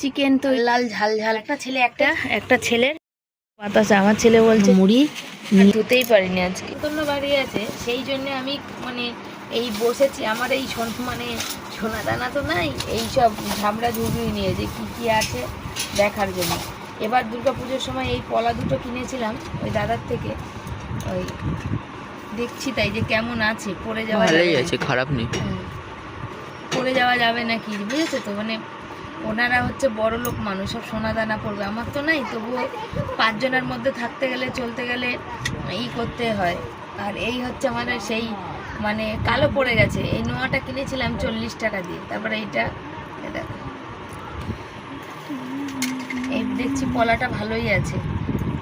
Chicken তো লাল ঝাল ঝাল। একটা ছেলের বাতাসে আমার ছেলে বলছে মুড়ি ধুতেই পারিনি আজকে, অন্য বাড়ি আছে, সেই জন্য আমি মানে এই বসেছি। আমার এই মানে সোনা দানা তো নাই, এই সব ঝামড়া ঝুড়ি নিয়ে যে কি আছে দেখার জন্য। এবার দুর্গাপুজোর সময় এই পলা দুটো কিনেছিলাম ওই দাদার থেকে, ওই দেখছি তাই যে কেমন আছে, পরে যাওয়া আছে, খারাপ নেই, পরে যাওয়া যাবে নাকি, বুঝেছো তো? মানে ওনারা হচ্ছে বড় লোক মানুষ, সব সোনা দানা পড়বে, আমার তো নাই। তবুও 5 জনের মধ্যে থাকতে গেলে চলতে গেলে করতে হয়। আর এই হচ্ছে মানে সেই মানে কালো পড়ে গেছে। এই নোয়াটা কিনেছিলাম 40 টাকা দিয়ে। তারপরে এইটা দেখো, এই দেখছি পলাটা ভালোই আছে,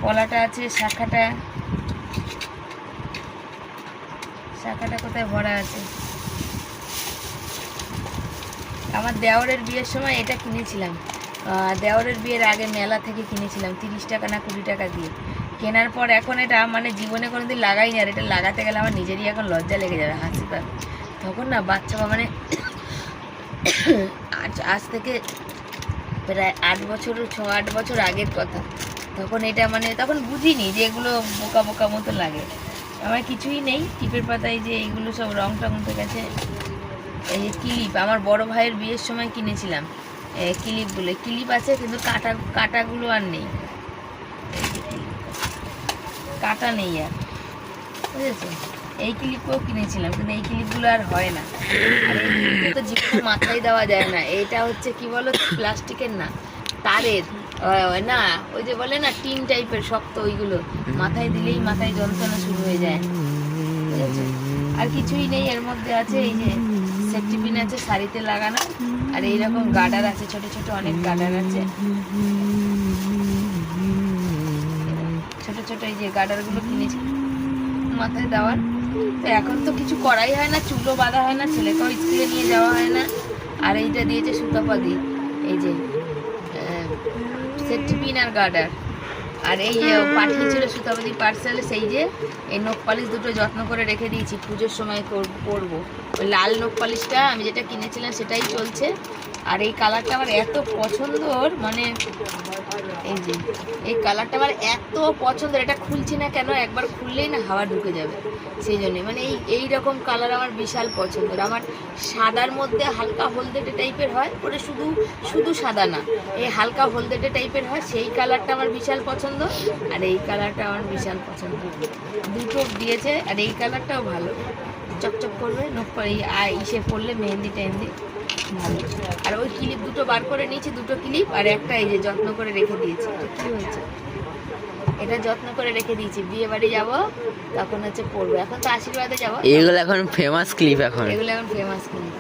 পলাটা আছে, শাখাটা কোথায় ভরা আছে। আমার দেওরের বিয়ের সময় এটা কিনেছিলাম, দেওরের বিয়ের আগে মেলা থেকে কিনেছিলাম 30 টাকা না 20 টাকা দিয়ে। কেনার পর এখন এটা মানে জীবনে কোনোদিন লাগাইনি। আর এটা লাগাতে গেলে আমার নিজেরই এখন লজ্জা লেগে যাবে, হাসি পাবে। তখন না বাচ্চা মানে আজ থেকে প্রায় 8 বছর আগের কথা। তখন এটা মানে তখন বুঝিনি যে এগুলো বোকা বোকা মতো লাগে। আমার কিছুই নেই, টিপের পাতায় যে এইগুলো সব রং টং উঠে গেছে। এই যে ক্লিপ আমার বড় ভাইয়ের বিয়ের সময় কিনেছিলাম, ক্লিপ আছে কিন্তু কাটাগুলো আর নেই, কাটা নেই আর, বুঝেছো? এই ক্লিপও কিনেছিলাম কিন্তু এই ক্লিপগুলো আর হয় না। আর এই ক্লিপটা তো জীবনে মাথায় দেওয়া যায় না। এটা হচ্ছে কি বলো, প্লাস্টিকের না, তারের না, ওই যে বলে না টিন টাইপের শক্ত, ওইগুলো মাথায় দিলেই মাথায় যন্ত্রণা শুরু হয়ে যায়, বুঝেছো? আর কিছুই নেই। এর মধ্যে আছে এই যে সেফটি পিন আছে শাড়িতে লাগানো, আর এইরকম গার্ডার আছে, ছোট ছোট অনেক গার্ডার আছে, ছোট ছোট এই যে গার্ডারগুলো কিনেছি মাথায় দেওয়ার। তো এখন তো কিছু করাই হয় না, চুলও বাঁধা হয় না, ছেলেকেও স্কুলে নিয়ে যাওয়া হয় না। আর এইটা দিয়েছে সুতাপাদি, এই যে সেফটি পিন আর গার্ডার। আর এই পাঠিয়েছিল সুতাপাদি পার্সেলে, সেই যে এই নখ পালিশ দুটো যত্ন করে রেখে দিয়েছি, পুজোর সময় পরবো। ওই লাল নখ পালিশটা আমি যেটা কিনেছিলাম সেটাই চলছে। আর এই কালারটা আমার এত পছন্দর, মানে এই যে এই কালারটা আমার এত পছন্দের, এটা খুলছি না কেন, একবার খুললেই না হাওয়া ঢুকে যাবে, সেই জন্যে মানে এই রকম কালার আমার বিশাল পছন্দের। আমার সাদার মধ্যে হালকা হলদেটে টাইপের হয়, ওটা শুধু সাদা না, এই হালকা হলদেটে টাইপের হয়, সেই কালারটা আমার বিশাল পছন্দ। আর এই কালারটা আমার বিশাল পছন্দ, দুটো দিয়েছে। আর এই কালারটাও ভালো, চকচক করবে, ইসে পড়লে মেহেন্দি টেহেন্দি ভালো। আর ওই ক্লিপ দুটো বার করে নিয়েছি, দুটো ক্লিপ, আর একটা এই যে যত্ন করে রেখে দিয়েছি। কি হয়েছে, এটা যত্ন করে রেখে দিয়েছি, বিয়ে বাড়ি যাবো তখন হচ্ছে পরবো। এখন তো আশীর্বাদে যাবো, এগুলো এখন ফেমাস ক্লিপ, এগুলো এখন ফেমাস ক্লিপ।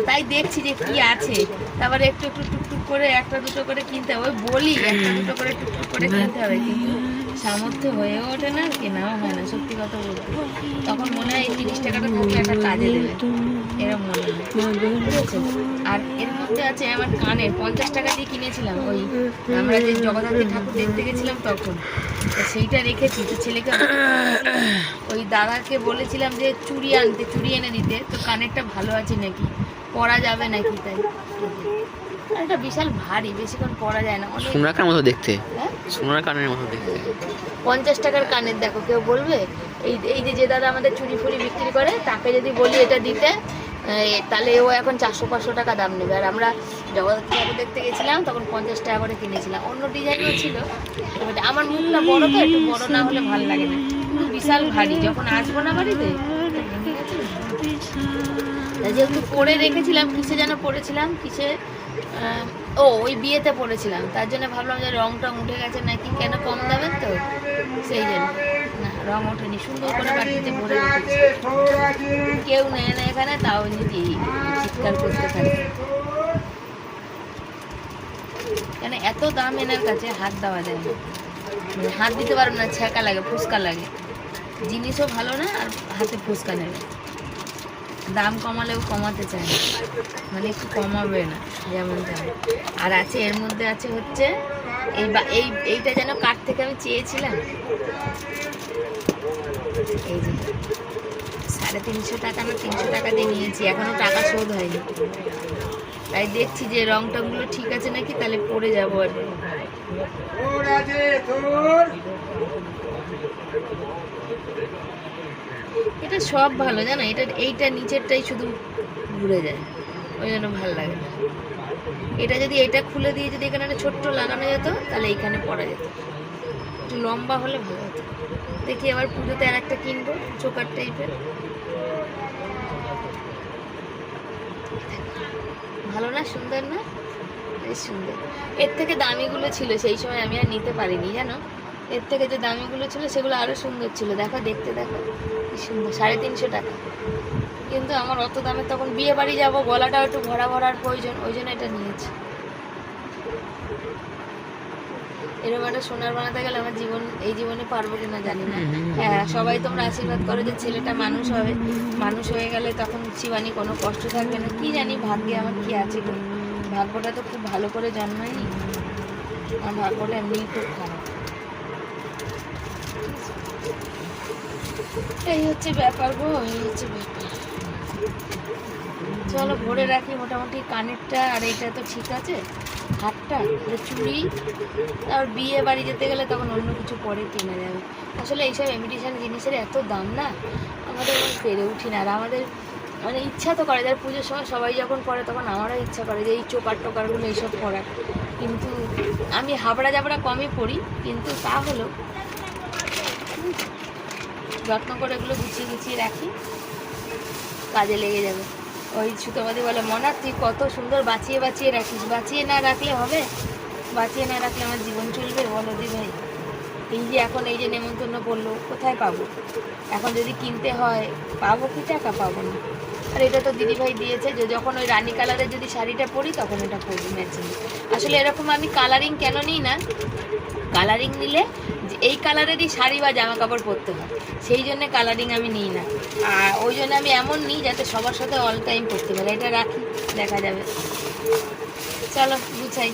তাই দেখছি যে কি আছে, তারপরে একটু টুকটুক করে একটা দুটো করে কিনতে হবে, বলি একটা দুটো করে টুকটুক করে কিনতে হবে, কিন্তু সামর্থ্য হয়ে ওঠে না, কেনাও হয় না, সত্যি কথা বলতে। তখন মনে হয় এই 30 টাকাটা থাকলে একটা কাজে দেবে, এরকম মনে হয়, বুঝেছো? আর এর মধ্যে আছে আমার কানের, 50 টাকা দিয়ে কিনেছিলাম, ওই আমরা যে জগদ্ধাত্রী ঠাকুর দেখতে গেছিলাম তখন, সেইটা রেখেছি। তো ছেলেকে ওই দাদাকে বলেছিলাম যে চুড়ি এনে দিতে, তো কানেরটা ভালো আছে নাকি, পরা যাবে নাকি, তাই এটা বিশাল ভারী, বেশিক্ষণ পরা যায় না, অনেক সোনার কানের মতো দেখতে, সোনার কানের মতো দেখতে। 50 টাকার কানের, দেখো কেউ বলবে? এই যে দাদা আমাদের চুড়ি ফুড়ি বিক্রি করে, তাকে যদি বলি এটা দিতে, তাহলে ও এখন 400-500 টাকা দাম নেবে। আর আমরা জগদ্ধাত্রী ঠাকুর দেখতে গেছিলাম তখন 50 টাকা করে কিনেছিলাম, অন্য ডিজাইনও ছিল। আমার মুখটা বড় তো, একটু বড় না হলে ভালো লাগে না, কিন্তু বিশাল ভারী। যখন আসবো না বাড়িতে, যেহেতু পরে রেখেছিলাম, কিসে যেন পরেছিলাম, ওই বিয়েতে পরেছিলাম, তার জন্য ভাবলাম যে রং টং উঠে গেছে নাকি, কেন কম দামের তো, সেই জন্য। না, রং ওঠেনি, সুন্দর করে বাড়িতে ভরে রেখেছি, কেউ নেয় না এখানে, তাও নিজেই চিৎকার করতে থাকে, কেন এত দাম এনার কাছে হাত দেওয়া যায় না, হাত দিতে পারবো না, ছ্যাঁকা লাগে, ফুসকা লাগে, জিনিসও ভালো না, আর হাতে ফুসকা নেবে। দাম কমালেও কমাতে চায় না, মানে একটু কমাবে না যেমন তেমন। আর আছে এর মধ্যে আছে হচ্ছে এইটা যেন কাঠ থেকে আমি চেয়েছিলাম, এই যে 350 টাকা না 300 টাকা দিয়ে নিয়েছি, এখনো টাকা শোধ হয়নি। তাই দেখছি যে রং টংগুলো ঠিক আছে নাকি, তাহলে পরে যাবো আর কি। এটা সব ভালো জানো, এইটা নিচেরটাই শুধু ঘুরে যায়, ওই জন্য ভালো লাগে না। এটা যদি এটা খুলে দিয়ে যদি এখানে একটা ছোট্ট লাগানো যেত তাহলে এইখানে পরা যেত, একটু লম্বা হলে ভালো হতো। দেখি আবার পুজোতে আর একটা কিনবো চোকার টাইপের, ভালো না, সুন্দর না, বেশ সুন্দর। এর থেকে দামিগুলো ছিল সেই সময়, আমি আর নিতে পারিনি জানো। এর থেকে যে দামিগুলো ছিল সেগুলো আরো সুন্দর ছিল, দেখো দেখতে, দেখো কি সুন্দর, 350 টাকা। কিন্তু আমার অত দামে তখন বিয়ে বাড়ি যাবো, গলাটাও একটু ভরা ভরার প্রয়োজন, ওই জন্য এটা নিয়েছি। এরকম একটা সোনার বানাতে গেলে আমার এই জীবনে পারবো কিনা জানি না। হ্যাঁ, সবাই তোমরা আশীর্বাদ করো যে ছেলেটা মানুষ হবে, মানুষ হয়ে গেলে তখন শিবানী কোনো কষ্ট থাকবে না। কি জানি ভাগ্যে আমার কি আছে, ভাগ্যটা তো খুব ভালো করে জন্মায়নি, আমার ভাগ্যটা এমনি খুব খারাপ। এই হচ্ছে ব্যাপার গো, এই হচ্ছে ব্যাপার। চলো ভরে রাখি মোটামুটি কানেরটা, আর এইটা তো ঠিক আছে, হাতটা, চুড়ি। আর বিয়ে বাড়ি যেতে গেলে তখন অন্য কিছু পরে কেনা যাবে। আসলে এইসব ইমিটেশন জিনিসের এত দাম না, আমাদের পেরে উঠি না। আর আমাদের মানে ইচ্ছা তো করে, যার পুজোর সময় সবাই যখন পরে তখন আমারও ইচ্ছা করে যে এই চোকার টোকারগুলো এইসব পরার, কিন্তু আমি হাবড়া জাবড়া কমই পরি, কিন্তু তা হলেও যত্ন করে এগুলো গুছিয়ে গুছিয়ে রাখি, কাজে লেগে যাবে। ওই সুতোবাদি বলে, মনা তুই কত সুন্দর বাঁচিয়ে বাঁচিয়ে রাখিস, বাঁচিয়ে না রাখলে হবে? বাঁচিয়ে না রাখলে আমার জীবন চলবে বলো দি ভাই? এই যে এখন এই যে নেমন্তন্ন করলো, কোথায় পাবো? এখন যদি কিনতে হয় পাবো কি? টাকা পাবো না। আর এটা তো দিদিভাই দিয়েছে, যে যখন ওই রানী কালারের যদি শাড়িটা পরি তখন এটা পরবি ম্যাচিং। আসলে এরকম আমি কালারিং কেন নিই না, কালারিং নিলে এই কালারেরই শাড়ি বা জামা কাপড় পরতে হয়, সেই জন্য কালারিং আমি নিই না। আর ওই জন্য আমি এমন নিই যাতে সবার সাথে অল টাইম পরতে পারি। এটা রাখি, দেখা যাবে। চলো গুছাই।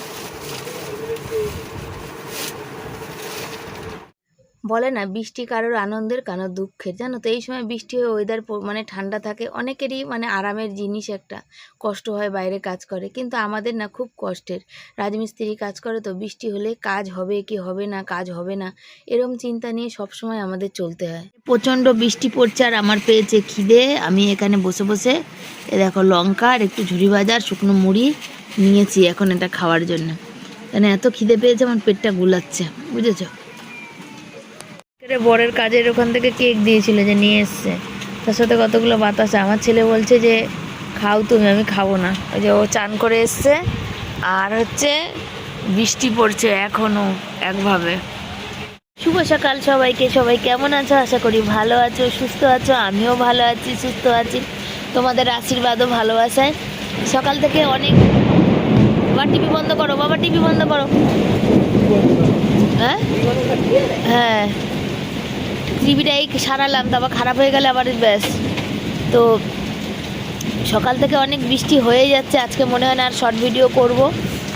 বলে না বৃষ্টি কারোর আনন্দের কারোর দুঃখের, জানো তো এই সময় বৃষ্টি হয়ে ওয়েদার মানে ঠান্ডা থাকে, অনেকেরই মানে আরামের জিনিস একটা, কষ্ট হয় বাইরে কাজ করে, কিন্তু আমাদের না খুব কষ্টের। রাজমিস্ত্রি কাজ করে তো, বৃষ্টি হলে কাজ হবে কি হবে না, কাজ হবে না, এরম চিন্তা নিয়ে সবসময় আমাদের চলতে হয়। প্রচণ্ড বৃষ্টি পড়ছে আর আমার পেয়েছে খিদে। আমি এখানে বসে বসে এ দেখো লঙ্কা আর একটু ঝুড়ি ভাজা আর শুকনো মুড়ি নিয়েছি এখন এটা খাওয়ার জন্য, কেন এত খিদে পেয়েছে আমার পেটটা গুলাচ্ছে, বুঝেছো। বরের কাজের ওখান থেকে কেক দিয়েছিল যে নিয়ে এসছে, তার সাথে কতগুলো বাতাসা। আমার ছেলে বলছে যে খাও তুমি, আমি খাবো না। ওই যে ও চান করে এসছে, আর হচ্ছে বৃষ্টি পড়ছে এখনো একভাবে। শুভ সকাল সবাইকে, সবাই কেমন আছো? আশা করি ভালো আছো, সুস্থ আছো। আমিও ভালো আছি, সুস্থ আছি, তোমাদের আশীর্বাদ ও ভালোবাসায়। সকাল থেকে অনেক, বাবা টিভি বন্ধ করো, বাবা টিভি বন্ধ করো। হ্যাঁ হ্যাঁ, টিভিটা এই সারালাম, তারপর খারাপ হয়ে গেলে আবার ব্যাস। তো সকাল থেকে অনেক বৃষ্টি হয়ে যাচ্ছে, আজকে মনে হয় না আর শর্ট ভিডিও করব।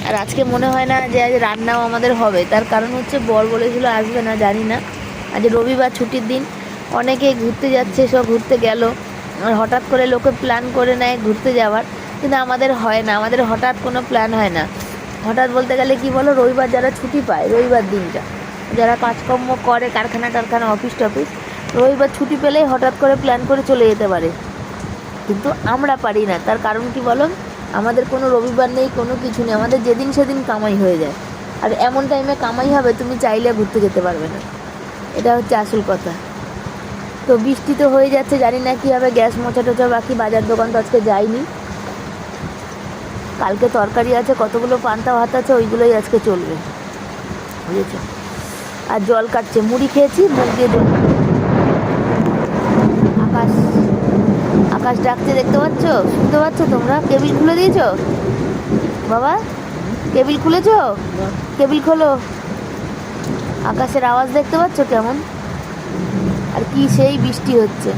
আর আজকে মনে হয় না যে আজ রান্নাও আমাদের হবে, তার কারণ হচ্ছে বর বলেছিল আসবে না, জানি না, আজ রবিবার ছুটির দিন, অনেকে ঘুরতে যাচ্ছে, সব ঘুরতে গেল। আর হঠাৎ করে লোকে প্ল্যান করে নেয় ঘুরতে যাওয়ার, কিন্তু আমাদের হয় না, আমাদের হঠাৎ কোনো প্ল্যান হয় না। হঠাৎ বলতে গেলে কি বলো, রবিবার যারা ছুটি পায়, রবিবার দিনটা যারা কাজকর্ম করে, কারখানা টারখানা, অফিস টফিস, রবিবার ছুটি পেলেই হঠাৎ করে প্ল্যান করে চলে যেতে পারে, কিন্তু আমরা পারি না। তার কারণ কি বলো, আমাদের কোনো রবিবার নেই, কোনো কিছু নেই, আমাদের যেদিন সেদিন কামাই হয়ে যায়। আর এমন টাইমে কামাই হবে তুমি চাইলে ঘুরতে যেতে পারবে না, এটা হচ্ছে আসল কথা। তো বৃষ্টি তো হয়ে যাচ্ছে, জানি না কী হবে, গ্যাস মোছা টোছা বাকি, বাজার দোকান তো আজকে যাইনি। কালকে তরকারি আছে, কতগুলো পান্তা ভাত আছে, ওইগুলোই আজকে চলবে, বুঝেছো। আর জল কাটছে, মুড়ি খেয়েছি, মুখ দিয়ে জল। আকাশ আকাশ ডাকছে, দেখতে পাচ্ছ, শুনতে পাচ্ছ তোমরা? কেবিল খুলে দিয়েছো বাবা? কেবিল খুলেছো? কেবিল খোলো। আকাশের আওয়াজ দেখতে পাচ্ছ কেমন? আর কি সেই বৃষ্টি হচ্ছে।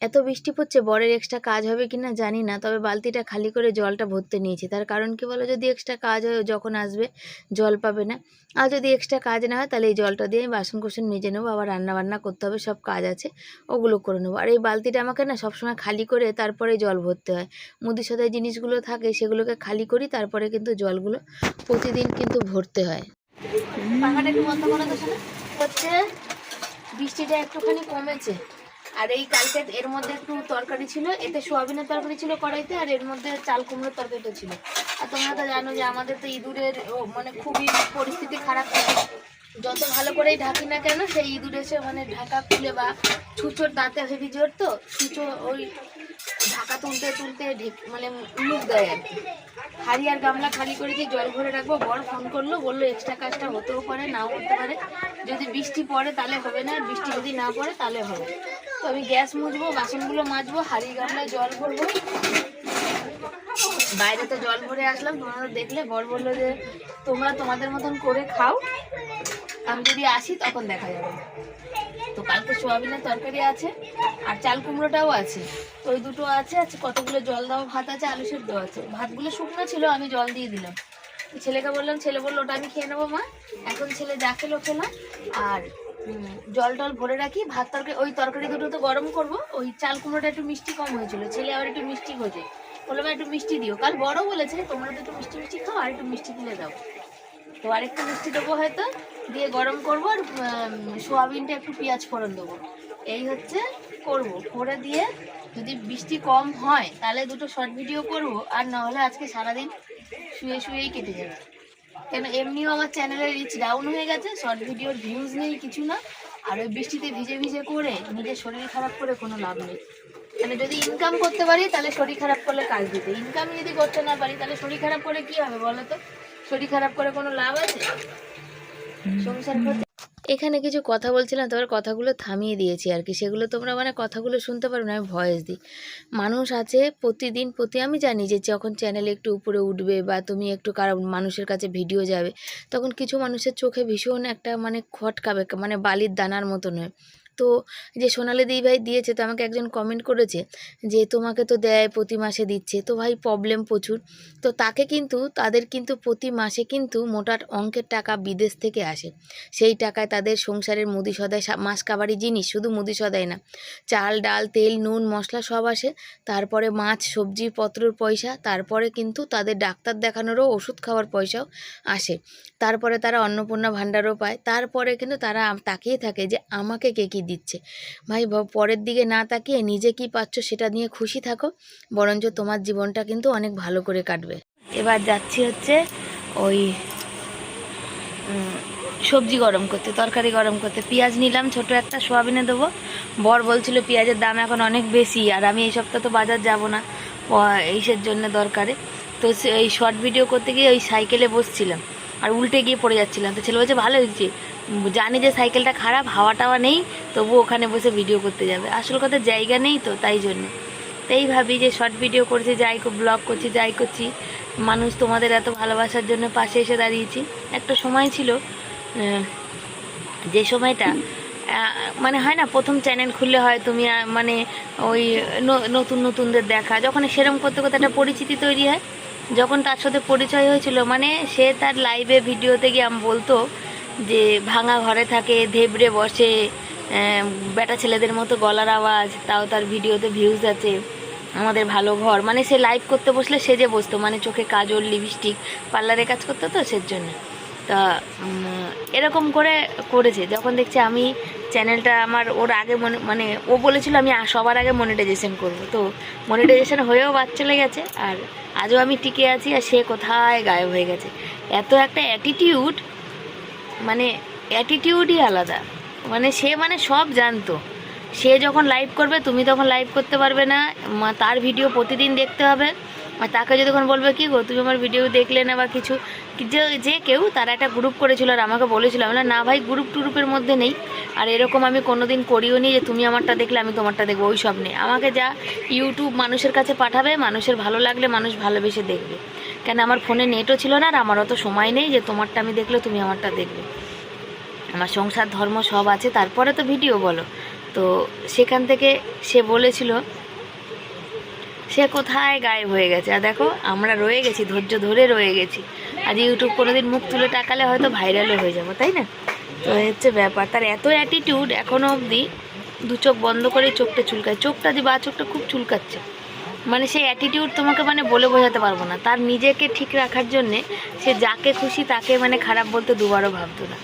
এত বৃষ্টি পড়ছে বরের এক্সট্রা কাজ হবে কি না জানি না, তবে বালতিটা খালি করে জলটা ভরতে নিয়েছি। তার কারণ কি বলো, যদি এক্সট্রা কাজ হয় যখন আসবে জল পাবে না, আর যদি এক্সট্রা কাজ না হয় তাহলে এই জলটা দিয়ে আমি বাসন কোসন মেজে নেবো, আবার রান্না বান্না করতে হবে, সব কাজ আছে ওগুলো করে নেবো। আর এই বালতিটা আমাকে না সবসময় খালি করে তারপরে জল ভরতে হয়। মুদি সদায় জিনিসগুলো থাকে সেগুলোকে খালি করি, তারপরে কিন্তু জলগুলো প্রতিদিন কিন্তু ভরতে হয়। পাখাটা একটু বন্ধ করা হচ্ছে, বৃষ্টিটা একটুখানি কমেছে। আর এই কালকে এর মধ্যে একটু তরকারি ছিল, এতে সোয়াবিনের তরকারি ছিল কড়াইতে, আর এর মধ্যে চাল কুমড়োর তরকারিটা ছিল। আর তোমরা তো জানো যে আমাদের তো ইঁদুরের মানে খুবই পরিস্থিতি খারাপ থাকে, যত ভালো করেই ঢাকি না কেন সেই ইঁদুর এসে মানে ঢাকা খুলে বা ছুঁচোর দাঁতে হেভি জোর, তো ছুঁচো ওই ঢাকা তুলতে তুলতে মানে মুখ দেয় আর কি। হাড়ি আর গামলা খালি করেছি, জল ভরে রাখবো। বর ফোন করলো, বললো এক্সট্রা কাজটা হতেও পারে নাও করতে পারে, যদি বৃষ্টি পড়ে তাহলে হবে না, বৃষ্টি যদি না পড়ে তাহলে হবে। তো আমি গ্যাস মুছবো, বাসনগুলো মাজবো, হাড়ি গামলায় জল ভরবো। বাইরে তো জল ভরে আসলাম, তোমরা দেখলে। বর বললো যে তোমরা তোমাদের মতন করে খাও, আমি যদি আসি তখন দেখা যাবে। তো কালকে সোয়াবিনের তরকারি আছে আর চাল কুমড়োটাও আছে, তো ওই দুটো আছে। আচ্ছা কতগুলো জল দেওয়া ভাত আছে, আলু সেদ্ধ আছে। ভাতগুলো শুকনো ছিল, আমি জল দিয়ে দিলাম। ছেলেকে বললাম, ছেলে বললো ওটা আমি খেয়ে নেবো মা। এখন ছেলে যা খেলো খেলাম, আর জল টল ভরে রাখি। ভাত তরকারি, ওই তরকারি দুটো তো গরম করবো। ওই চাল কুমড়োটা একটু মিষ্টি কম হয়েছিল, ছেলে আবার একটু মিষ্টি খোঁজে, বললাম একটু মিষ্টি দিও। কাল বড় বলেছে তোমরা তো একটু মিষ্টি মিষ্টি খাও, আর একটু মিষ্টি দিলে দাও। তো আরেকটু মিষ্টি দেবো হয়তো, দিয়ে গরম করবো। আর সোয়াবিনটা একটু পেঁয়াজ ফোড়ন দেবো, এই হচ্ছে করবো। করে দিয়ে যদি বৃষ্টি কম হয় তাহলে দুটো শর্ট ভিডিও করবো, আর না হলে আজকে সারাদিন শুয়ে শুয়েই কেটে যাবে। কেন এমনিও আমার চ্যানেলের রিচ ডাউন হয়ে গেছে, শর্ট ভিডিওর ভিউজ নেই, কিছু না। আর ওই বৃষ্টিতে ভিজে ভিজে করে নিজের শরীর খারাপ করে কোনো লাভ নেই। মানে যদি ইনকাম করতে পারি তাহলে শরীর খারাপ করলে কাজ দিতে, ইনকাম যদি করতে না পারি তাহলে শরীর খারাপ করে কি হবে বলো তো? শরীর খারাপ করে কোনো লাভ আছে? সংসার করতে। এখানে কিছু কথা বলছিলাম, তারপর কথাগুলো থামিয়ে দিয়েছি আর কি। সেগুলো তোমরা মানে কথাগুলো শুনতে পারো না, আমি ভয়েস দিই। মানুষ আছে প্রতিদিন আমি জানি যে যখন চ্যানেলে একটু উপরে উঠবে বা তুমি একটু কারো মানুষের কাছে ভিডিও যাবে, তখন কিছু মানুষের চোখে ভীষণ একটা মানে খটকাবে, মানে বালির দানার মতন হয়। তো যে সোনালি দি ভাই দিয়েছে, তো আমাকে একজন কমেন্ট করেছে যে তোমাকে তো দেয় প্রতি মাসে দিচ্ছে, তো ভাই প্রবলেম প্রচুর। তো তাকে কিন্তু তাদের কিন্তু প্রতি মাসে কিন্তু মোটা অঙ্কের টাকা বিদেশ থেকে আসে, সেই টাকায় তাদের সংসারের মুদি সদাই মাস কাবারি জিনিস, শুধু মুদি সদাই না, চাল ডাল তেল নুন মশলা সব আসে, তারপরে মাছ সবজি পত্রর পয়সা, তারপরে কিন্তু তাদের ডাক্তার দেখানোরও ওষুধ খাওয়ার পয়সাও আসে, তারপরে তারা অন্নপূর্ণা ভাণ্ডারও পায়। তারপরে কিন্তু তারা তাকিয়ে থাকে যে আমাকে কে কী দিচ্ছে। ভাই পরের দিকে না তাকিয়ে নিজে কি পাচ্ছ সেটা নিয়ে খুশি থাকো, বরঞ্চ তোমার জীবনটা কিন্তু অনেক ভালো করে কাটবে। এবার যাচ্ছি হচ্ছে ওই সবজি গরম করতে, তরকারি গরম করতে। পেঁয়াজ নিলাম ছোট একটা, সোয়াবিনে দেবো। বর বলছিল পেঁয়াজের দাম এখন অনেক বেশি, আর আমি এই সপ্তাহে তো বাজার যাব না, এইসের জন্য দরকারে। তো এই শর্ট ভিডিও করতে গিয়ে ওই সাইকেলে বসছিলাম আর উল্টে গিয়ে পড়ে যাচ্ছিলাম। তো ছেলে বলছে ভালো হয়েছে, জানি যে সাইকেলটা খারাপ, হাওয়া টাওয়া নেই, তবু ওখানে বসে ভিডিও করতে যাবে। আসল কথা জায়গা নেই তো, তাই জন্য। তাই ভাবি যে শর্ট ভিডিও করছি, যাই ব্লগ করছি, যাই করছি, মানুষ তোমাদের এত ভালোবাসার জন্য পাশে এসে দাঁড়িয়েছি। একটা সময় ছিল যে সময়টা মানে হয় না, প্রথম চ্যানেল খুললে হয় তুমি মানে ওই নতুন নতুনদের দেখা, যখন সেরম করতে করতে একটা পরিচিতি তৈরি হয়। যখন তার সাথে পরিচয় হয়েছিল, মানে সে তার লাইভে ভিডিওতে গিয়ে বলতো যে ভাঙা ঘরে থাকে, ধেবড়ে বসে, বেটা ছেলেদের মতো গলার আওয়াজ, তাও তার ভিডিওতে ভিউজ আছে, আমাদের ভালো ঘর। মানে সে লাইভ করতে বসলে সেজে বসতো, মানে চোখে কাজল লিপস্টিক, পার্লারে কাজ করতো তো সের জন্য। তা এরকম করে করেছে। যখন দেখছি আমি চ্যানেলটা আমার, ওর আগে মানে ও বলেছিল আমি সবার আগে মনিটাইজেশন করব, তো মনিটাইজেশন হয়েও বাদ চলে গেছে, আর আজও আমি টিকে আছি, আর সে কোথায় গায়েব হয়ে গেছে। এত একটা অ্যাটিটিউড, মানে অ্যাটিটিউডই আলাদা। মানে সে মানে সব জানতো, সে যখন লাইভ করবে তুমি তখন লাইভ করতে পারবে না, তার ভিডিও প্রতিদিন দেখতে হবে। আর তাকে যদি যখন বলবে কী গো তুমি আমার ভিডিও দেখলে না বা কিছু, যে কেউ তারা একটা গ্রুপ করেছিল আর আমাকে বলেছিল, আমি না ভাই গ্রুপ টুরুপের মধ্যে নেই, আর এরকম আমি কোনো দিন করিও নি যে তুমি আমারটা দেখলে আমি তোমারটা দেখবো, ওই সব নেই। আমাকে যা ইউটিউব মানুষের কাছে পাঠাবে, মানুষের ভালো লাগলে মানুষ ভালোবেসে দেখবে। কেন আমার ফোনে নেটও ছিল না, আর আমার অত সময় নেই যে তোমারটা আমি দেখলে তুমি আমারটা দেখবে। আমার সংসার ধর্ম সব আছে, তারপরে তো ভিডিও বলো। তো সেখান থেকে সে বলেছিল সে কোথায় গায়েব হয়ে গেছে। আর দেখো আমরা রয়ে গেছি, ধৈর্য ধরে রয়ে গেছি। আজ ইউটিউব কোনোদিন মুখ তুলে টাকালে হয়তো ভাইরালও হয়ে যাবো, তাই না? তো হচ্ছে ব্যাপার। তার এত অ্যাটিটিউড, এখনও অবধি দু চোখ বন্ধ করেই চোখটা চুলকায়। চোখটা যে বা চোখটা খুব চুলকাচ্ছে, মানে সেই অ্যাটিটিউড তোমাকে মানে বলে বোঝাতে পারবো না। তার নিজেকে ঠিক রাখার জন্যে সে যাকে খুশি তাকে মানে খারাপ বলতে দুবারও ভাবতো না।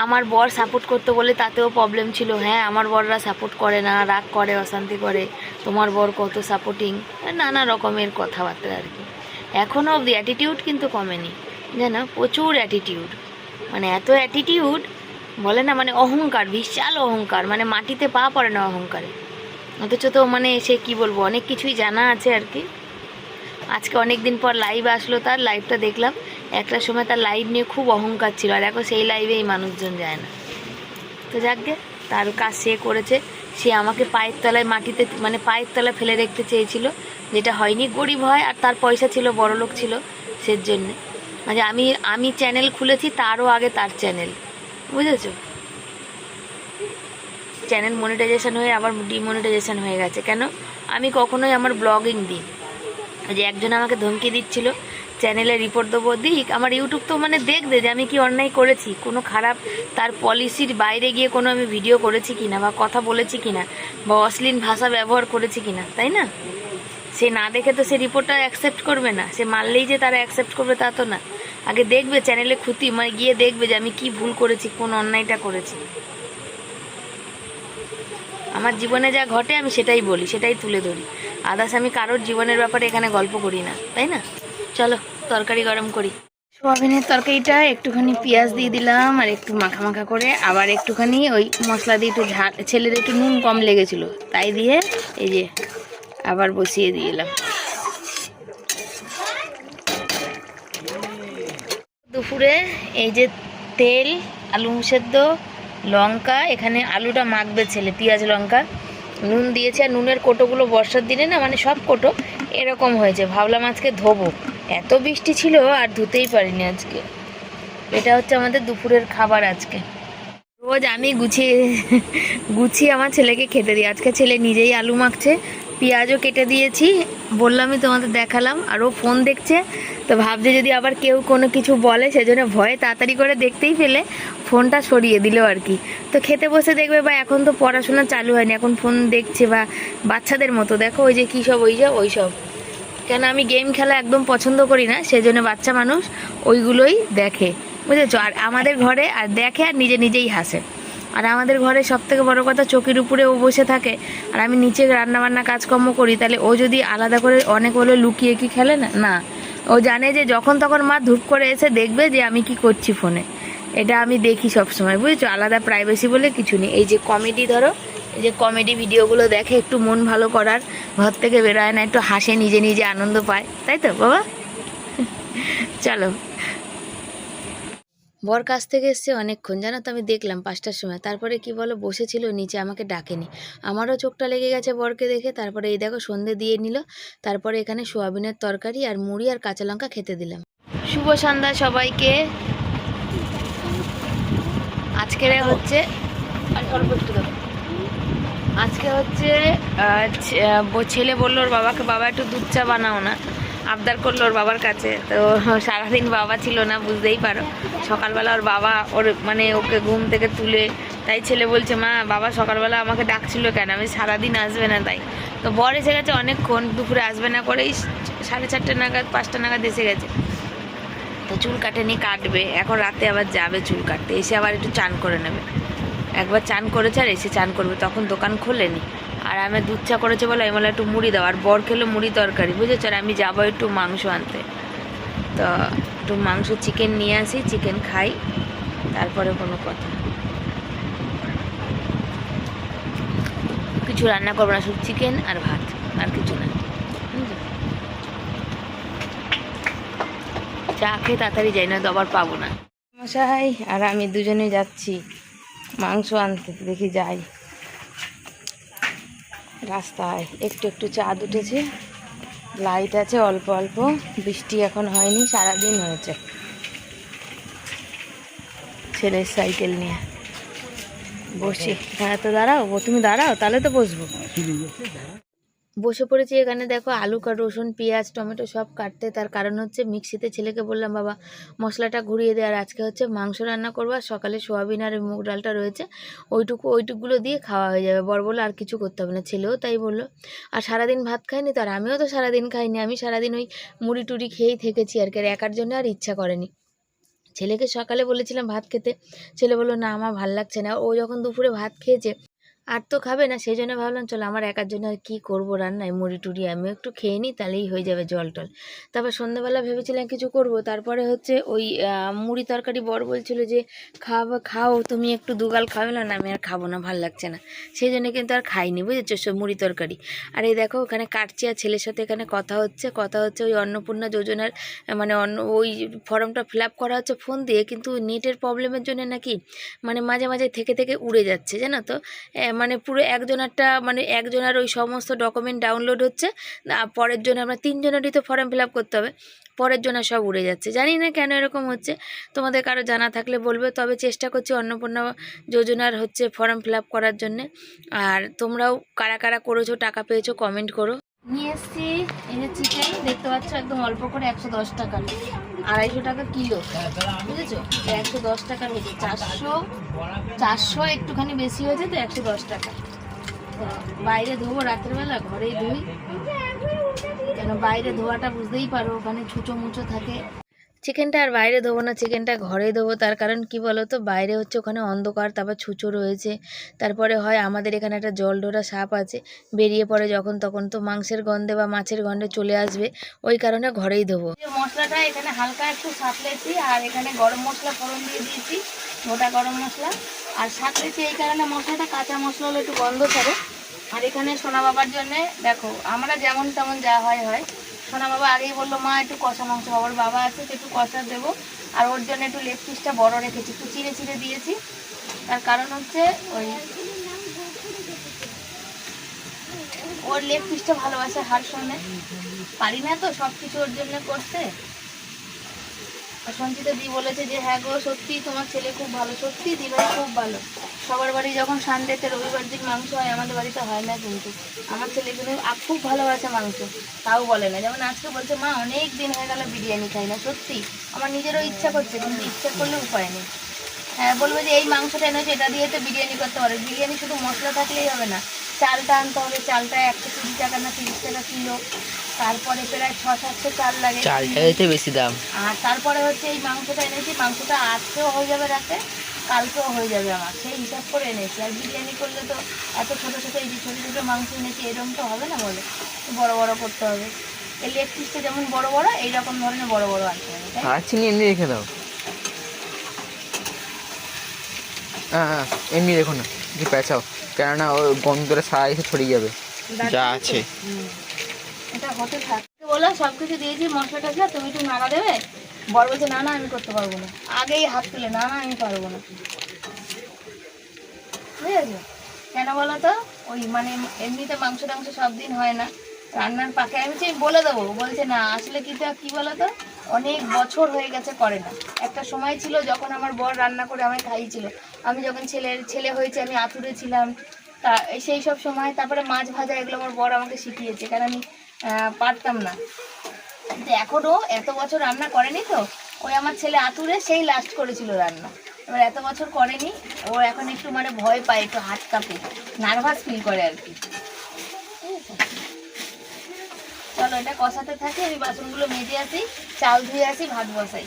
আমার বর সাপোর্ট করতে বলে তাতেও প্রবলেম ছিল। হ্যাঁ, আমার বররা সাপোর্ট করে না, রাগ করে, অশান্তি করে, তোমার বর কত সাপোর্টিং, নানা রকমের কথাবার্তা আর কি। এখনও অবধি অ্যাটিটিউড কিন্তু কমেনি, জানো, প্রচুর অ্যাটিটিউড। মানে এত অ্যাটিটিউড বলে না, মানে অহংকার, বিশাল অহংকার, মানে মাটিতে পা পড়ে না অহংকারে। অথচ তো মানে সে কি বলবো, অনেক কিছুই জানা আছে আর কি। আজকে অনেক দিন পর লাইভ আসলো, তার লাইভটা দেখলাম। একটা সময় তার লাইভ নিয়ে খুব অহংকার ছিল, আর এখন সেই লাইভে এই মানুষজন যায় না। তো যাকগে, তার কাজ সে করেছে। সে আমাকে পায়ের তলায় মাটিতে, মানে পায়ের তলায় ফেলে রাখতে চেয়েছিল, যেটা হয়নি। গরিব হয় আর তার পয়সা ছিল, বড়লোক ছিল, সের জন্যে। মানে আমি চ্যানেল খুলেছি তারও আগে তার চ্যানেল, বুঝেছো? চ্যানেল মনিটাইজেশন হয়ে আবার ডিমনিটাইজেশন হয়ে গেছে। কেন? আমি কখনোই আমার ব্লগিং দিই, যে একজন আমাকে ধমকি দিচ্ছিল চ্যানেলে রিপোর্ট দেবো, দিক। আমার ইউটিউব তো মানে দেখবে যে আমি কি অন্যায় করেছি, কোনো খারাপ তার পলিসির বাইরে গিয়ে কোনো আমি ভিডিও করেছি কিনা, বা কথা বলেছি কিনা, বা অশ্লীল ভাষা ব্যবহার করেছি কিনা, তাই না? সে না দেখে তো সে রিপোর্টটা অ্যাকসেপ্ট করবে না। সে মানলেই যে তারা অ্যাকসেপ্ট করবে তা তো না। আগে দেখবে চ্যানেলে ক্ষতি, মানে গিয়ে দেখবে যে আমি কি ভুল করেছি, কোন অন্যায়টা করেছি। আমার জীবনে যা ঘটে আমি সেটাই বলি, সেটাই তুলে ধরি। আদার্স আমি কারোর জীবনের ব্যাপারে এখানে গল্প করি না, তাই না? চলো তরকারি গরম করি। সোয়াবিনের তরকারিটা একটুখানি পেঁয়াজ দিয়ে দিলাম, আর একটু মাখা মাখা করে, আবার একটুখানি ওই মশলা দিয়ে একটু ঝাল, ছেলের একটু নুন কম লেগেছিল তাই দিয়ে এই যে আবার বসিয়ে দিয়ে এলাম। দুপুরে এই যে তেল, আলু সেদ্ধ, লঙ্কা, এখানে আলুটা মাখবে ছেলে, পেঁয়াজ লঙ্কা, নুন দিয়েছে। আর নুনের কোটোগুলো বর্ষার দিনে না, মানে সব কোটো এরকম হয়েছে। ভাবলাম আজকে ধোবো, এত বৃষ্টি ছিল আর ধুতেই পারিনি আজকে। এটা হচ্ছে আমাদের দুপুরের খাবার আজকে। রোজ আমি গুছিয়ে আমার ছেলেকে খেতে দিই। আজকে ছেলে নিজেই আলু মাখছে, পেঁয়াজও কেটে দিয়েছি, বললামই তোমাদের দেখালাম। আর ও ফোন দেখছে, তো ভাবছে যদি আবার কেউ কোনো কিছু বলে, সেজন্য ভয়ে তাড়াতাড়ি করে দেখতেই পেলে ফোনটা সরিয়ে দিল আর কি। তো খেতে বসে দেখবে, বা এখন তো পড়াশোনা চালু হয়নি, এখন ফোন দেখছে, বা বাচ্চাদের মতো দেখো ওই যে কী সব ওই সব। কেন আমি গেম খেলা একদম পছন্দ করি না, সেজন্য বাচ্চা মানুষ ওইগুলোই দেখে, বুঝেছো? আর আমাদের ঘরে আর দেখে আর নিজেই হাসে। আর আমাদের ঘরে সবথেকে বড় কথা, চৌকির উপরে ও বসে থাকে আর আমি নিচে রান্নাবান্না কাজকর্ম করি। তাহলে ও যদি আলাদা করে অনেক হলে লুকিয়ে কি খেলে না, না, ও জানে যে যখন তখন মা ধূপ করে এসে দেখবে যে আমি কি করছি ফোনে। এটা আমি দেখি সবসময়, বুঝেছো? আলাদা প্রাইভেসি বলে কিছু নেই। এই যে কমেডি, ধরো এই যে কমেডি ভিডিওগুলো দেখে, একটু মন ভালো করার, ঘর থেকে বেরোয় না, একটু হাসে, নিজে আনন্দ পায়, তাই তো বাবা? চলো। বর কাছ থেকে এসছে অনেকক্ষণ, জানো তো, আমি দেখলাম 5টার সময়। তারপরে কি বলো, বসেছিল নিচে, আমাকে ডাকেনি। আমারও চোখটা লেগে গেছে বরকে দেখে। তারপরে এই দেখো সন্ধে দিয়ে নিল। তারপরে এখানে সোয়াবিনের তরকারি আর মুড়ি আর কাঁচা লঙ্কা খেতে দিলাম। শুভ সন্ধ্যা সবাইকে। আজকে হচ্ছে ছেলে বললো ওর বাবাকে, বাবা একটু দুধ চা বানাও না, আবদার করলো ওর বাবার কাছে। তো সারাদিন বাবা ছিল না, বুঝতেই পারো। সকালবেলা ওর বাবা মানে ওকে ঘুম থেকে তুলে, তাই ছেলে বলছে, মা বাবা সকালবেলা আমাকে ডাকছিল কেন, আমি সারাদিন আসবে না তাই। তো বর এসে গেছে অনেকক্ষণ, দুপুরে আসবে না করেই 4:30 নাগাদ 5টা নাগাদ এসে গেছে। তো চুল কাটেনি, কাটবে এখন, রাতে আবার যাবে চুল কাটতে, এসে আবার একটু চান করে নেবে। একবার চান করেছে আর এসে চান করবে, তখন দোকান খোলেনি। আর আমি দুধ চা করেছে বলে আমি বলে একটু মুড়ি দাও, আর বর খেলো মুড়ি তরকারি, বুঝেছো? আর আমি যাবো একটু মাংস আনতে, তো একটু মাংস চিকেন নিয়ে আসি, চিকেন খাই, তারপরে কোনো কথা। কিছু রান্না করবো না, শুধু চিকেন আর ভাত, আর কিছু না। চা খেয়ে তাড়াতাড়ি যাই, না তো আবার পাবো না। মশাই আর আমি দুজনে যাচ্ছি মাংস আনতে, দেখি যাই। রাস্তায় একটু চাঁদ উঠেছে, লাইট আছে অল্প অল্প, বৃষ্টি এখন হয়নি, সারাদিন হয়েছে। ছেলের সাইকেল নিয়ে বসি, হ্যাঁ তো দাঁড়াও, তুমি দাঁড়াও তাহলে তো বসবো। বসে পড়েছি এখানে, দেখো আলু রসুন পেঁয়াজ টমেটো সব কাটতে। তার কারণ হচ্ছে মিক্সিতে ছেলেকে বললাম বাবা মশলাটা ঘুরিয়ে দে, আর আজকে হচ্ছে মাংস রান্না করবো, আর সকালে সোয়াবিন আর মুগ ডালটা রয়েছে, ওইটুকুগুলো দিয়ে খাওয়া হয়ে যাবে। বর বললো আর কিছু করতে হবে না, ছেলেও তাই বললো। আর সারাদিন ভাত খাইনি তো, আর আমিও তো সারাদিন খাইনি, আমি সারাদিন ওই মুড়ি টুড়ি খেয়েই থেকেছি আর কি, আর একার জন্য আর ইচ্ছা করেনি। ছেলেকে সকালে বলেছিলাম ভাত খেতে, ছেলে বললো না আমার ভাল লাগছে না। ও যখন দুপুরে ভাত খেয়েছে আর তো খাবে না, সেই জন্য ভাবলাম চলো আমার একার জন্য আর কী করবো রান্নায়, মুড়ি টুড়ি আমিও একটু খেয়ে নিই, তাহলেই হয়ে যাবে জল টল। তারপর সন্ধ্যাবেলা ভেবেছিলাম কিছু করব, তারপরে হচ্ছে ওই মুড়ি তরকারি বর বলছিল যে খাও তুমি একটু দুগাল খাবে না, আমি আর খাবো না, ভাল লাগছে না, সেই জন্য কিন্তু আর খাইনি বুঝেছো সব মুড়ি তরকারি। আর এই দেখো ওখানে কাটছি, আর ছেলের সাথে এখানে কথা হচ্ছে ওই অন্নপূর্ণা যোজনার, মানে ওই ফর্মটা ফিল আপ করা হচ্ছে ফোন দিয়ে, কিন্তু নেটের প্রবলেমের জন্য নাকি মানে মাঝে মাঝে থেকে উড়ে যাচ্ছে জানো তো। মানে পুরো একজনের ওই সমস্ত ডকুমেন্ট ডাউনলোড হচ্ছে, পরের জন্য আমরা 3 জনেরই তো ফর্ম ফিল আপ করতে হবে, পরের জন্য সব উড়ে যাচ্ছে, জানি না কেন এরকম হচ্ছে, তোমাদের কারো জানা থাকলে বলবে। তবে চেষ্টা করছি অন্নপূর্ণা যোজনার হচ্ছে ফর্ম ফিল আপ করার জন্যে। আর তোমরাও কারা কারা করেছো টাকা পেয়েছো কমেন্ট করো। নিয়ে এসছি এই যে চিকেন, দেখতে পাচ্ছ একদম অল্প করে 110 টাকা, 250 টাকা কিলো, বুঝেছো? 110 টাকার হয়েছে, 400 একটুখানি বেশি হয়েছে তো 110 টাকা। বাইরে ধোবো রাতের বেলা, ঘরেই ধুই, কেন বাইরে ধোয়াটা বুঝতেই পারো ওখানে ছুঁচো মুচো থাকে। চিকেনটা আর বাইরে দেবো না, চিকেনটা ঘরে দেবো। তার কারণ কি বলো তো, বাইরে হচ্ছে ওখানে অন্ধকার, তারপর ছুঁচো রয়েছে, তারপরে হয় আমাদের এখানে একটা জলঢোরা সাপ আছে, বেরিয়ে পড়ে যখন তখন, তো মাংসের গন্ধে বা মাছের গন্ধে চলে আসবে, ওই কারণে ঘরেই দেবো। মশলাটা এখানে হালকা একটু সাঁতলেছি, আর এখানে গরম মশলা ফোড়ন দিয়ে দিয়েছি, গোটা গরম মশলা, আর সাঁতলেছি এই কারণে মশলাটা, কাঁচা মশলা হলে একটু গন্ধ ছাড়ে। আর এখানে সোনা বাবার জন্যে দেখো আমরা যেমন তেমন যা হয়, সোনা বাবা আগেই বললো মা একটু কষা মাংস, বাবার বাবা আছে তো একটু কষা দেবো, আর ওর জন্য একটু লেগ পিসটা বড় রেখেছি, একটু চিড়ে দিয়েছি। তার কারণ হচ্ছে ওই ওর লেগ পিসটা ভালোবাসে, হাড় শোনে, পারি না তো সব কিছু ওর জন্য করতে। আর সঞ্চিতা দি বলেছে যে হ্যাঁ গো সত্যি তোমার ছেলে খুব ভালো, সত্যি দিভাই খুব ভালো। সবার বাড়ি যখন সানডেতে রবিবার দিন মাংস হয়, আমাদের বাড়িতে হয় না, কিন্তু আমার ছেলে কিন্তু খুব ভালোবাসে মাংস, তাও বলে না। যেমন আজকে বলছে মা অনেক দিন হয়ে গেল বিরিয়ানি খাই না, সত্যি আমার নিজেরও ইচ্ছা করছে, কিন্তু ইচ্ছা করলে উপায় নেই। হ্যাঁ বলবো যে এই মাংসটা এনেছে, এটা দিয়ে তো বিরিয়ানি করতে পারে, বিরিয়ানি শুধু মশলা থাকলেই হবে না, চালটা আনতে হবে, চালটা 120 টাকা না 30 টাকা কিলো, তারপরে প্রায় 600-700 চাল লাগে, চালটাতে বেশি দাম। আর তারপরে হচ্ছে এই মাংসটা এনেছি, মাংসটা আজকেও হয়ে যাবে রাতে, কালকেও হয়ে যাবে, আমার সেই হিসাব করে এনেছি। আর বিরিয়ানি করলে তো এত ছোটো ছোটো, এই যে ছোটো ছোটো মাংস এনেছি এরকম তো হবে না, বলে বড় বড় করতে হবে। এই লেগ পিসটা যেমন বড় বড়, এইরকম ধরনের বড় বড় আনতে হবে, তাই আর চিনি এমনি রেখে দাও, হ্যাঁ এমনি রেখো না, কি পেঁচাও, কেননা ওই গন্ধটা সারা এসে ছড়িয়ে যাবে যা আছে। এটা হতে থাকতে বলো, সব কিছু দিয়েছি মশলা টশলা, তুমি একটু নাড়া দেবে। বর বলছে না আমি করতে পারবো না, আগেই হাত তুলে না আমি পারবো না, বুঝেছো? কেন বলো তো, ওই মানে এমনিতে মাংস টাংস সব দিন হয় না, রান্নার পাকে আমি বলে দেবো, বলছে না আসলে কি বলো তো, অনেক বছর হয়ে গেছে করে না। একটা সময় ছিল যখন আমার বর রান্না করে আমায় খাইয়েছিল, আমি যখন ছেলে হয়েছে আমি আতুরে ছিলাম, তা সেই সব সময়। তারপরে মাছ ভাজা এগুলো আমার বর আমাকে শিখিয়েছে, কারণ আমি পারতাম না, কিন্তু এখনও এত বছর রান্না করেনি তো, ওই আমার ছেলে আতুরে সেই লাস্ট করেছিল রান্না, এবার এত বছর করেনি, ও এখন একটু মানে ভয় পায়, একটু হাত কাঁপে, নার্ভাস ফিল করে আর কি। চলো এটা কষাতে থাকে, আমি বাসনগুলো মেজে আসি, চাল ধুয়ে আসি, ভাত বসাই।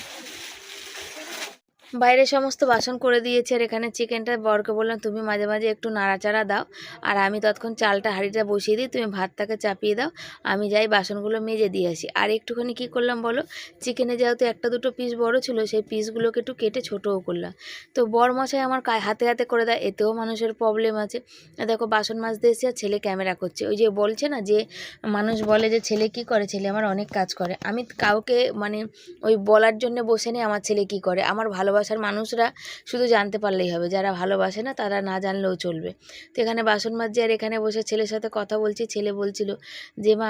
বাইরে সমস্ত বাসন করে দিয়েছে, আর এখানে চিকেনটা বরকে বললাম তুমি মাঝে মাঝে একটু নাড়াচাড়া দাও, আর আমি ততক্ষণ চালটা হাঁড়িটা বসিয়ে দিই, তুমি ভাতটাকে চাপিয়ে দাও, আমি যাই বাসনগুলো মেজে দিয়ে আসি। আর একটুখানি কি করলাম বলো, চিকেনে যেহেতু একটা দুটো পিস বড় ছিল, সেই পিসগুলোকে একটু কেটে ছোটোও করলাম। তো বর মশাই আমার হাতে হাতে করে দেয়, এতেও মানুষের প্রবলেম আছে। দেখো বাসন মাজতে এসে আর ছেলে ক্যামেরা করছে, ওই যে বলছে না যে মানুষ বলে যে ছেলে কি করে, ছেলে আমার অনেক কাজ করে, আমি কাউকে মানে ওই বলার জন্য বসে নেই আমার ছেলে কি করে, আমার ভালোবাসা ভালোবাসার মানুষরা শুধু জানতে পারলেই হবে, যারা ভালোবাসে না তারা না জানলেও চলবে। তো এখানে বাসন মাজছি আর এখানে বসে ছেলের সাথে কথা বলছি। ছেলে বলছিল যে মা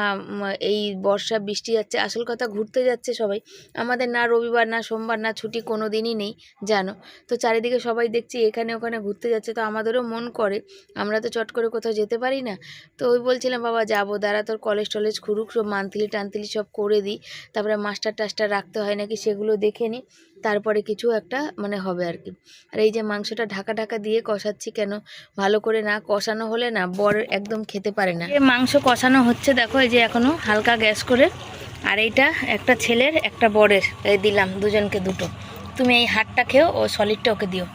এই বর্ষা বৃষ্টি যাচ্ছে, আসল কথা ঘুরতে যাচ্ছে সবাই, আমাদের না রবিবার না সোমবার না ছুটি কোনো দিনই নেই জানো। তো চারিদিকে সবাই দেখছি এখানে ওখানে ঘুরতে যাচ্ছে, তো আমাদেরও মন করে, আমরা তো চট করে কোথাও যেতে পারি না। তো ওই বলছিলাম বাবা যাবো, দাঁড়া তোর কলেজ টলেজ খুরুক, সব মান্থলি টান্থলি সব করে দিই, তারপরে মাস্টার টাস্টার রাখতে হয় নাকি সেগুলো দেখে নিই, তারপরে কিছু একটা মানে হবে আর কি। আর এই যে মাংসটা ঢাকা ঢাকা দিয়ে কষাচ্ছি, কেন ভালো করে না কষানো হলে না বর একদম খেতে পারে না। এই মাংস কষানো হচ্ছে দেখো, এই যে এখনও হালকা গ্যাস করে। আর এইটা একটা ছেলের একটা বরের, এই দিলাম দুজনকে দুটো। তুমি এই হাড়টা খেও, ও সলিডটা ওকে দিও,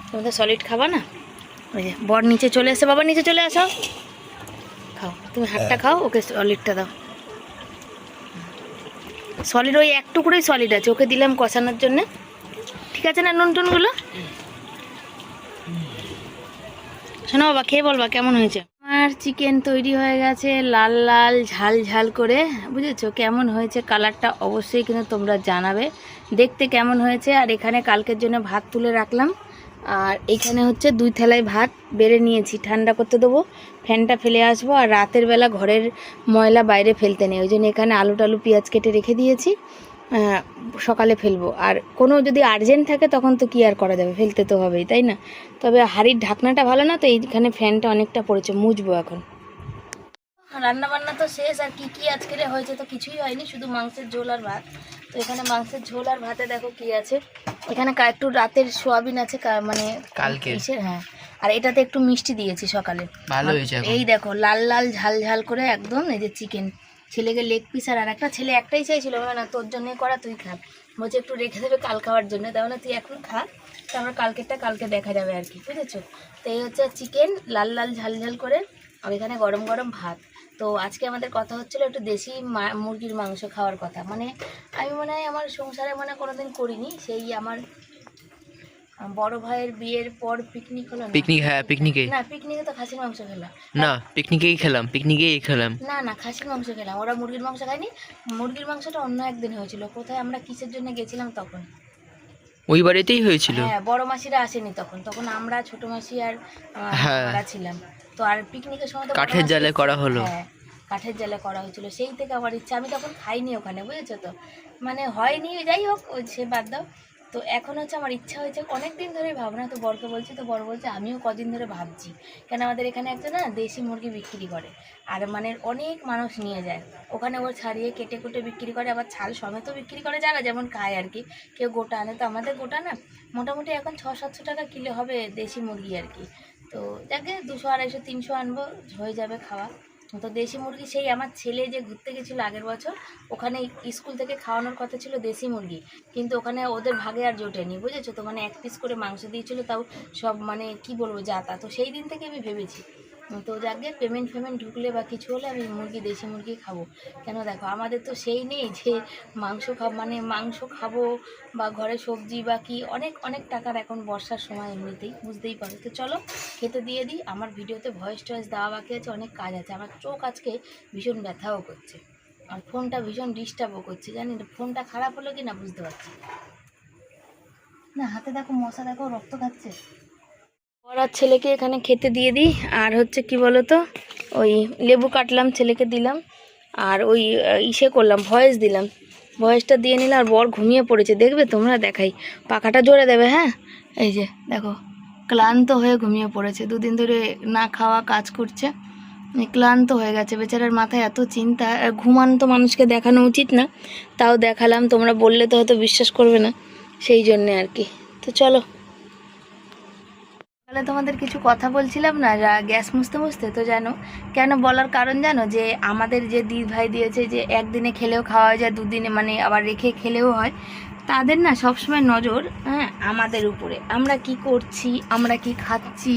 তুমি তো সলিড খাবা না। ওই যে বর নিচে চলে আসে, বাবা নিচে চলে আসো, খাও তুমি হাড়টা খাও, ওকে সলিডটা দাও। সলিড ওই এক টুকরোই সলিড আছে, ওকে দিলাম কষানোর জন্যে, ঠিক আছে না নুন টুনগুলো? শোনো বাবা, খেয়ে বলবা কেমন হয়েছে। আমার চিকেন তৈরি হয়ে গেছে লাল লাল ঝাল ঝাল করে, বুঝেছো কেমন হয়েছে কালারটা অবশ্যই কিন্তু তোমরা জানাবে দেখতে কেমন হয়েছে। আর এখানে কালকের জন্য ভাত তুলে রাখলাম, আর এখানে হচ্ছে 2 থালায় ভাত বেড়ে নিয়েছি, ঠান্ডা করতে দেবো, ফ্যানটা ফেলে আসবো। আর রাতের বেলা ঘরের ময়লা বাইরে ফেলতে নেই, ওই জন্য এখানে আলু টালু পেঁয়াজ কেটে রেখে দিয়েছি, সকালে ফেলবো। আর কোনো যদি আর্জেন্ট থাকে তখন তো কি আর করা যাবে, ফেলতে তো হবেই তাই না। তবে হাঁড়ির ঢাকনাটা ভালো না, তো এইখানে ফ্যানটা অনেকটা পড়েছে, মুছবো এখন। রান্না বান্না তো শেষ, আর কি কি আজকে হয়েছে তো কিছুই হয়নি, শুধু মাংসের ঝোল আর ভাত। তো এখানে মাংসের ঝোল আর ভাতে দেখো কি আছে, এখানে একটু রাতের সোয়াবিন আছে, মানে কালকে, হ্যাঁ। আর এটাতে একটু মিষ্টি দিয়েছি সকালে, ভালো হয়েছে। এই দেখো লাল লাল ঝাল ঝাল করে একদম। এই যে চিকেন, ছেলেকে লেগ পিস, আর একটা ছেলে একটাই চাইছিল, না তোর জন্যই করা তুই খা, বলছে একটু রেখে দেবে কাল খাওয়ার জন্য, তাহলে তুই এখন খা, তারপর কালকেরটা কালকে দেখা যাবে আর কি, বুঝেছো। তো এই হচ্ছে চিকেন লাল লাল ঝাল ঝাল করে, আর এখানে গরম গরম ভাত। তো আজকে আমাদের কথা হচ্ছিলো একটু দেশি মুরগির মাংস খাওয়ার কথা, মানে আমি মনে হয় আমার সংসারে মানে কোনোদিন করিনি, সেই আমার বড় ভাইয়ের বিয়ের পর পিকনিক হলো না, পিকনিক, হ্যাঁ পিকনিকে না, পিকনিকে তো খাসির মাংস খেলাম না, পিকনিকেই খেলাম। না না খাসির মাংস খেলাম, ওরা মুরগির মাংস খায়নি। মুরগির মাংসটা অন্য একদিন হয়েছিল, কোথায় আমরা কিসের জন্য গেছিলাম তখন, ওই বাড়িতেই হয়েছিল। হ্যাঁ বড় মাসিরা আসেনি তখন, তখন আমরা ছোট মাসি আর আমরা ছিলাম। তো আর পিকনিকের সময় তো কাঠের জালে করা হলো, হ্যাঁ কাঠের জালে করা হয়েছিল, সেই থেকে আমার ইচ্ছা, আমি তখন খাইনি ওখানে, বুঝেছো তো, মানে হয়নি, যাই হোক ওই সে বাদ দাও। তো এখন হচ্ছে আমার ইচ্ছা হয়েছে অনেক দিন ধরেই ভাবনা, তো বরকে বলছি, তো বর বলছে আমিও কদিন ধরে ভাবছি, কেন আমাদের এখানে একজন না দেশি মুরগি বিক্রি করে, আর মানে অনেক মানুষ নিয়ে যায় ওখানে, ওর ছাড়িয়ে কেটে কুটে বিক্রি করে, আবার ছাল সমেতও বিক্রি করে, যারা যেমন খায় আর কি, কেউ গোটা আনে, তো আমাদের গোটা না মোটামুটি এখন 600-700 টাকা কিলো হবে দেশি মুরগি আর কি। তো যাকে 200-250-300 আনবো, হয়ে যাবে খাওয়া। তো দেশি মুরগি সেই আমার ছেলে যে ঘুরতে গেছিলো আগের বছর, ওখানে স্কুল থেকে খাওয়ানোর কথা ছিল দেশি মুরগি, কিন্তু ওখানে ওদের ভাগে আর জোটেনি, বুঝেছো তো, মানে 1 পিস করে মাংস দিয়েছিলো, তাও সব মানে কি বলবো যা তা। তো সেই দিন থেকে আমি ভেবেছি, তো যাকে পেমেন্ট ঢুকলে বা কিছু হলে আমি দেশি মুরগি খাবো। কেন দেখো আমাদের তো সেই নেই যে মাংস মানে মাংস খাবো, বা ঘরে সবজি বা কি, অনেক অনেক টাকার এখন বর্ষার সময় এমনিতেই বুঝতেই পারো। তো চলো খেতে দিয়ে দিই, আমার ভিডিওতে ভয়েস টয়েস দেওয়া বাকি আছে, অনেক কাজ আছে, আমার চোখ আজকে ভীষণ ব্যথাও করছে, আর ফোনটা ভীষণ ডিস্টার্বও করছে, জানি না ফোনটা খারাপ হলো কি না বুঝতে পারছি না। হাতে দেখো মশা, দেখো রক্ত খাচ্ছে। আর ছেলেকে এখানে খেতে দিয়ে দিই, আর হচ্ছে কি বলো তো, ওই লেবু কাটলাম ছেলেকে দিলাম, আর ওই ইসে করলাম, ভয়েস দিলাম, ভয়েসটা দিয়ে নিলাম। আর বর ঘুমিয়ে পড়েছে, দেখবে তোমরা, দেখাই, পাখাটা জোরে দেবে, হ্যাঁ এই যে দেখো ক্লান্ত হয়ে ঘুমিয়ে পড়েছে, 2 দিন ধরে না খাওয়া কাজ করছে, ক্লান্ত হয়ে গেছে বেচারার, মাথায় এত চিন্তা। ঘুমানো তো মানুষকে দেখানো উচিত না, তাও দেখালাম, তোমরা বললে তো হয়তো বিশ্বাস করবে না, সেই জন্যে আর কি। তো চলো, তাহলে তোমাদের কিছু কথা বলছিলাম না গ্যাস মুছতে, তো জানো কেন বলার কারণ জানো, যে আমাদের যে দিদি ভাই দিয়েছে যে একদিনে খেলেও খাওয়া যায়, 2 দিনে মানে আবার রেখে খেলেও হয়, তাদের না সবসময় নজর, হ্যাঁ আমাদের উপরে, আমরা কি করছি, আমরা কি খাচ্ছি,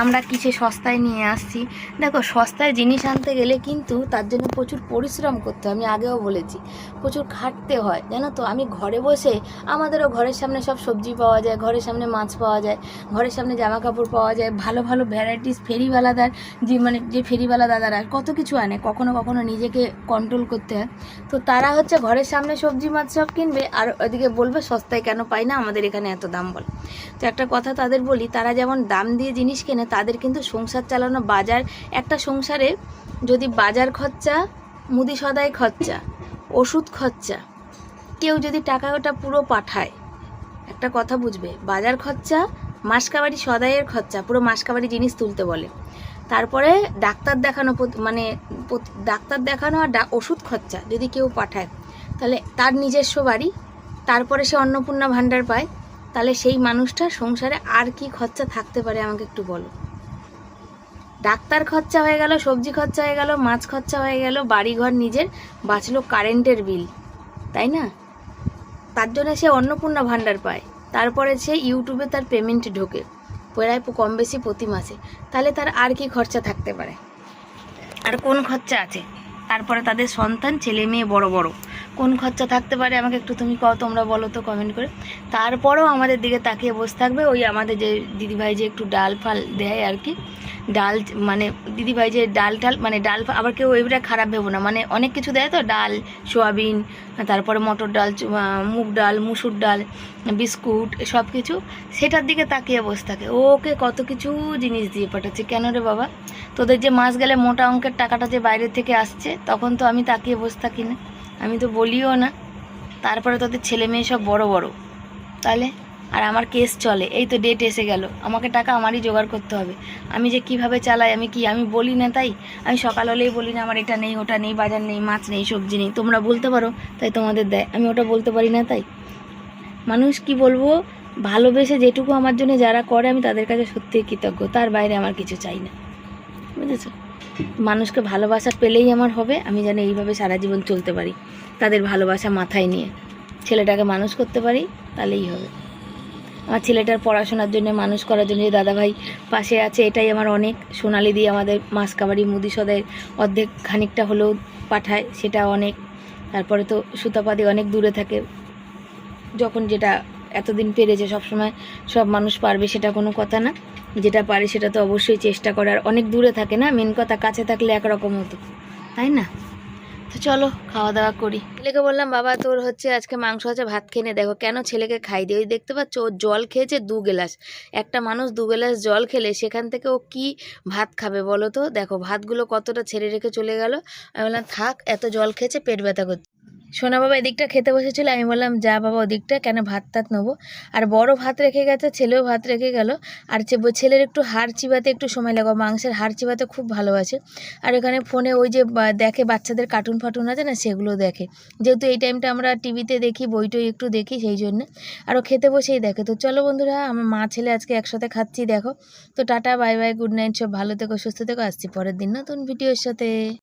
আমরা কিসে সস্তায় নিয়ে আসছি। দেখো সস্তায় জিনিস আনতে গেলে কিন্তু তার জন্য প্রচুর পরিশ্রম করতে হয়, আমি আগেও বলেছি, প্রচুর খাটতে হয় জানো তো। আমি ঘরে বসে, আমাদেরও ঘরের সামনে সব সবজি পাওয়া যায়, ঘরের সামনে মাছ পাওয়া যায়, ঘরের সামনে জামা কাপড় পাওয়া যায়, ভালো ভালো ভ্যারাইটিস ফেরিওয়ালাদার যে ফেরিওয়ালা দাদারা কত কিছু আনে, কখনো কখনো নিজেকে কন্ট্রোল করতে হয়। তো তারা হচ্ছে ঘরের সামনে সবজি মাছ সব কিনবে আর ওদিকে বলবে সস্তায় কেন পাই না, আমাদের এখানে এত দাম বলে। তো একটা কথা তাদের বলি, তারা যেমন দাম দিয়ে জিনিস কেনে, তাদের কিন্তু সংসার চালানো, বাজার, একটা সংসারে যদি বাজার খরচা, মুদি সদাই খরচা, ওষুধ খরচা, কেউ যদি টাকা ওটা পুরো পাঠায়, একটা কথা বুঝবে, বাজার খরচা, মাসকাবারি সদাইয়ের খরচা, পুরো মাসকাবারি জিনিস তুলতে বলে, তারপরে ডাক্তার দেখানো, ডাক্তার দেখানো আর ওষুধ খরচা যদি কেউ পাঠায়, তাহলে তার নিজস্ব বাড়ি, তারপরে সে অন্নপূর্ণা ভাণ্ডার পায়, তাহলে সেই মানুষটার সংসারে আর কি খরচা থাকতে পারে আমাকে একটু বলো। ডাক্তার খরচা হয়ে গেল, সবজি খরচা হয়ে গেল, মাছ খরচা হয়ে গেল, বাড়িঘর নিজের, বাঁচলো কারেন্টের বিল, তাই না? তার জন্য সে অন্নপূর্ণা ভাণ্ডার পায়, তারপরে সে ইউটিউবে তার পেমেন্ট ঢোকে প্রায় কম বেশি প্রতি মাসে, তাহলে তার আর কি খরচা থাকতে পারে, আর কোন খরচা আছে? তারপরে তাদের সন্তান, ছেলে মেয়ে বড় বড়, কোন খরচা থাকতে পারে আমাকে একটু তুমি তোমরা বলো তো কমেন্ট করে। তারপরেও আমাদের দিকে তাকিয়ে বসে থাকবে ওই আমাদের যে দিদিভাই যে একটু ডাল ফাল দেয় আর কি, ডাল মানে দিদিভাই যে ডাল মানে ডাল, আবার কেউ এইটা খারাপ ভেবো না, মানে অনেক কিছু দেয় তো, ডাল, সোয়াবিন, তারপরে মটর ডাল, মুগ ডাল, মুসুর ডাল, বিস্কুট, সব কিছু, সেটার দিকে তাকিয়ে বসে থাকে। ওকে কত কিছু জিনিস দিয়ে পাঠাচ্ছে, কেন রে বাবা? তোদের যে মাস গেলে মোটা অঙ্কের টাকাটা যে বাইরে থেকে আসছে, তখন তো আমি তাকিয়ে বসে থাকি না, আমি তো বলিও না। তারপরে তোদের ছেলে মেয়ে সব বড় বড়, তাহলে আর আমার কেস চলে, এই তো ডেট এসে গেল, আমাকে টাকা আমারই জোগাড় করতে হবে, আমি যে কিভাবে চালাই, আমি বলি না তাই? আমি সকাল হলেই বলি না আমার এটা নেই, ওটা নেই, বাজার নেই, মাছ নেই, সবজি নেই, তোমরা বলতে পারো তাই তোমাদের দেয়, আমি ওটা বলতে পারি না তাই? মানুষ কি বলবো, ভালোবেসে যেটুকু আমার জন্য যারা করে আমি তাদের কাছে সত্যিই কৃতজ্ঞ, তার বাইরে আমার কিছু চাই না, বুঝেছো? মানুষকে ভালোবাসা পেলেই আমার হবে, আমি যেন এইভাবে সারা জীবন চলতে পারি, তাদের ভালোবাসা মাথায় নিয়ে ছেলেটাকে মানুষ করতে পারি, তাহলেই হবে। আমার ছেলেটার পড়াশোনার জন্য, মানুষ করার জন্য যে দাদাভাই পাশে আছে, এটাই আমার অনেক। সোনালি দিয়ে আমাদের মাসকাবারি মুদি সদাই অর্ধেক খানিকটা হলেও পাঠায়, সেটা অনেক। তারপরে তো সুতাপাদি অনেক দূরে থাকে, যখন যেটা এতদিন পেরেছে, সবসময় সব মানুষ পারবে সেটা কোনো কথা না, যেটা পারে সেটা তো অবশ্যই চেষ্টা করে, আর অনেক দূরে থাকে না, মেন কথা কাছে থাকলে একরকম হতো, তাই না? তো চলো খাওয়া দাওয়া করি। ছেলেকে বললাম বাবা তোর হচ্ছে আজকে মাংস আছে, ভাত খেয়ে নে। দেখো কেন ছেলেকে খাই দিই, ওই দেখতে পাচ্ছ ও জল খেয়েছে 2 গ্লাস, একটা মানুষ 2 গ্লাস জল খেলে সেখান থেকে ও কি ভাত খাবে বলো তো? দেখো ভাতগুলো কতটা ছেড়ে রেখে চলে গেল। আমি বললাম থাক, এত জল খেয়েছে, পেট ব্যথা করছে। সোনা বাবা এদিকটা খেতে বসেছিল, আমি বললাম যা বাবা ওদিকটা, কেন ভাত টাত নেবো, আর বড় ভাত রেখে গেছে, ছেলেও ভাত রেখে গেল, আর ছেলের একটু হাড় চিবাতে একটু সময় লাগবে, মাংসের হাড় চিবাতে খুব ভালোবাসে, আর এখানে ফোনে ওই যে দেখে বাচ্চাদের কার্টুন ফাটুন আছে না, সেগুলো দেখে, যেহেতু এই টাইমটা আমরা টিভিতে দেখি, বইটই একটু দেখি, সেই জন্য আরও খেতে বসেই দেখে। তো চলো বন্ধুরা, আমার মা ছেলে আজকে একসাথে খাচ্ছি দেখো। তো tata, bye bye, good night, সব ভালো থেকো, সুস্থ থেকো, আসছি পরের দিন নতুন ভিডিওর সাথে।